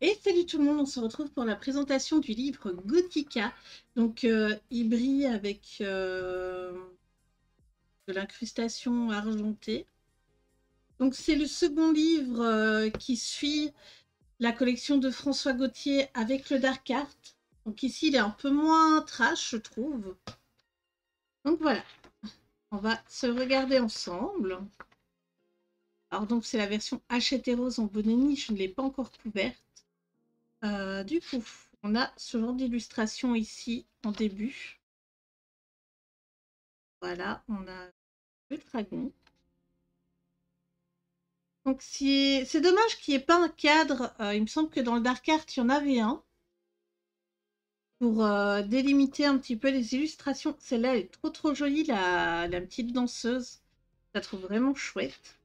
Et salut tout le monde, on se retrouve pour la présentation du livre Gothica. Donc, il brille avec de l'incrustation argentée. Donc, c'est le second livre qui suit la collection de François Gauthier avec le Dark Art. Donc ici, il est un peu moins trash, je trouve. Donc voilà, on va se regarder ensemble. Alors donc, c'est la version Hachette Rose en Bononi, je ne l'ai pas encore couverte. Du coup, on a ce genre d'illustration ici en début. Voilà, on a le dragon. Donc c'est dommage qu'il n'y ait pas un cadre. Il me semble que dans le Dark Art, il y en avait un. Pour délimiter un petit peu les illustrations. Celle-là, elle est trop jolie, la petite danseuse. Je la trouve vraiment chouette.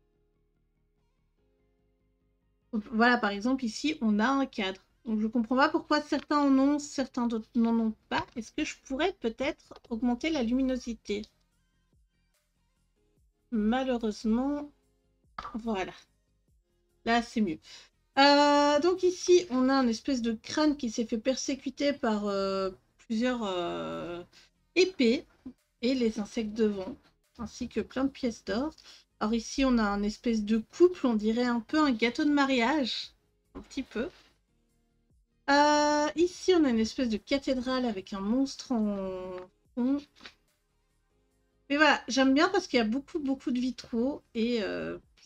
Donc, voilà, par exemple, ici, on a un cadre. Donc je comprends pas pourquoi certains en ont, certains d'autres n'en ont pas. Est-ce que je pourrais peut-être augmenter la luminosité? Malheureusement, voilà. Là, c'est mieux. Donc ici, on a un espèce de crâne qui s'est fait persécuter par plusieurs épées et les insectes de vent, ainsi que plein de pièces d'or. Alors ici, on a un espèce de couple, on dirait un peu un gâteau de mariage, un petit peu. Ici, on a une espèce de cathédrale avec un monstre en fond. Mais voilà, j'aime bien parce qu'il y a beaucoup de vitraux et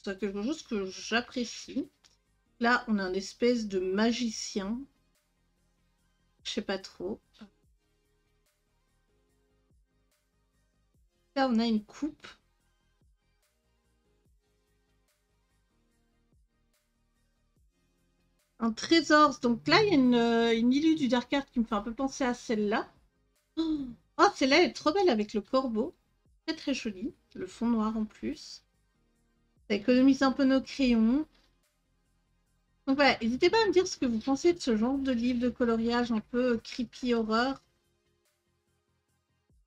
c'est quelque chose que j'apprécie. Là, on a un espèce de magicien. Je sais pas trop. Là, on a une coupe. Un trésor. Donc là, il y a une illu du Dark Art qui me fait un peu penser à celle-là. Oh, celle-là, elle est trop belle avec le corbeau. Très jolie. Le fond noir en plus. Ça économise un peu nos crayons. Donc voilà, n'hésitez pas à me dire ce que vous pensez de ce genre de livre de coloriage un peu creepy horreur.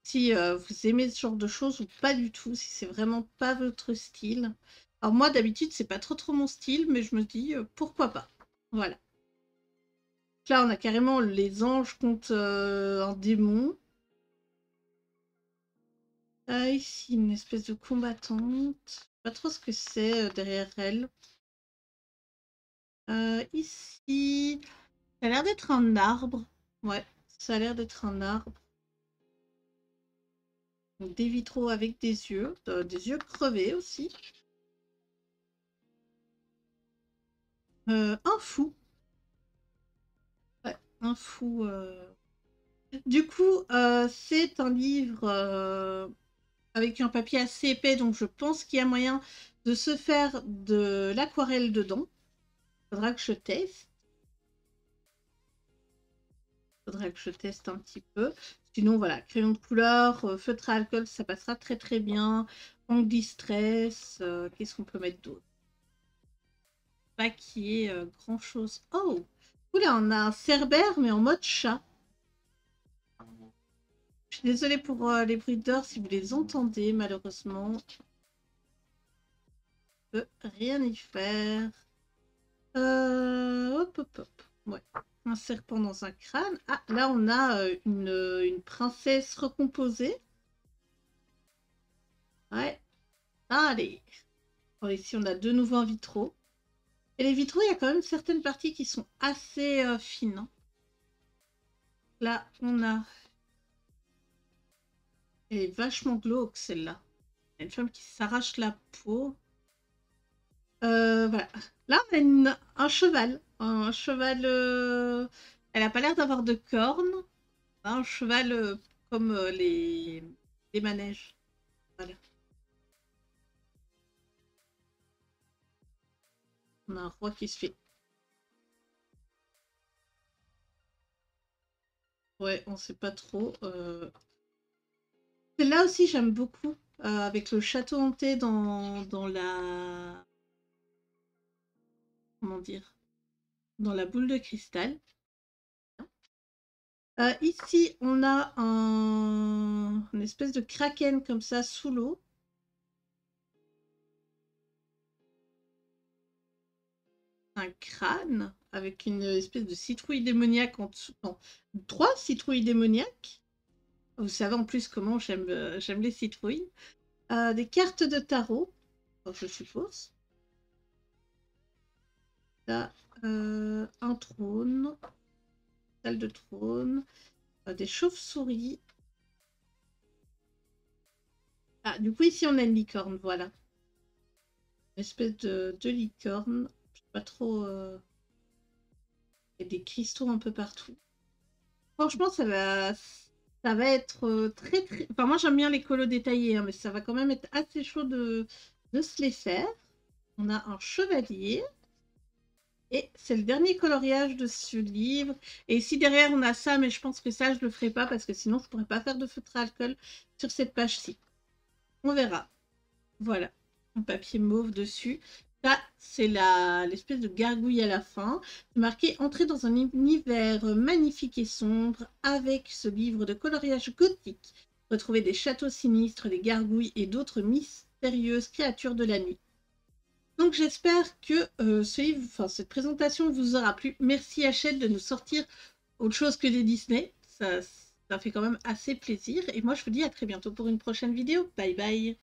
Si vous aimez ce genre de choses ou pas du tout, si c'est vraiment pas votre style. Alors moi, d'habitude, c'est pas trop mon style, mais je me dis pourquoi pas. Voilà. Là, on a carrément les anges contre un démon. Ici, une espèce de combattante. Je sais pas trop ce que c'est derrière elle. Ici, ça a l'air d'être un arbre. Ouais, ça a l'air d'être un arbre. Donc, des vitraux avec des yeux crevés aussi. Un fou. Ouais, un fou. Du coup, c'est un livre avec un papier assez épais, donc je pense qu'il y a moyen de se faire de l'aquarelle dedans. Faudra que je teste. Faudra que je teste un petit peu. Sinon, voilà, crayon de couleur, feutre à alcool, ça passera très bien. Encre distress, qu'est-ce qu'on peut mettre d'autre? Pas qu'il y ait grand-chose. Oh! Oula, on a un cerbère, mais en mode chat. Je suis désolée pour les bruits dehors si vous les entendez, malheureusement. Je peux rien y faire. Hop. Ouais. Un serpent dans un crâne. Ah, là, on a une princesse recomposée. Ouais. Allez. Bon, ici, on a de nouveau un vitraux. Et les vitraux, il y a quand même certaines parties qui sont assez fines. Hein. Là, on a... Elle est vachement glauque, celle-là. Il y a une femme qui s'arrache la peau. Voilà. Là, on a un cheval. Un cheval... Elle n'a pas l'air d'avoir de cornes. Un cheval comme les manèges. Voilà. On a un roi qui se fait. Ouais, on sait pas trop. Celle-là aussi, j'aime beaucoup. Avec le château hanté dans la... Comment dire? Dans la boule de cristal. Ici, on a une espèce de kraken comme ça sous l'eau. Un crâne avec une espèce de citrouille démoniaque en dessous. Non, 3 citrouilles démoniaques. Vous savez en plus comment j'aime les citrouilles. Des cartes de tarot, je suppose. Là, un trône, salle de trône, des chauves-souris. Ah, du coup, ici, on a une licorne, voilà. Une espèce de licorne. Je sais pas trop... Il y a des cristaux un peu partout. Franchement, ça va être très, très... Enfin, moi, j'aime bien les colos détaillés, hein, mais ça va quand même être assez chaud de se les faire. On a un chevalier. Et c'est le dernier coloriage de ce livre. Et ici, derrière, on a ça, mais je pense que ça, je le ferai pas, parce que sinon, je pourrais pas faire de feutre à alcool sur cette page-ci. On verra. Voilà. Un papier mauve dessus. Ça, c'est l'espèce de gargouille à la fin. C'est marqué « Entrer dans un univers magnifique et sombre avec ce livre de coloriage gothique. Retrouvez des châteaux sinistres, des gargouilles et d'autres mystérieuses créatures de la nuit. » Donc j'espère que ce livre, cette présentation vous aura plu. Merci Hachette de nous sortir autre chose que des Disney. Ça fait quand même assez plaisir. Et moi, je vous dis à très bientôt pour une prochaine vidéo. Bye bye.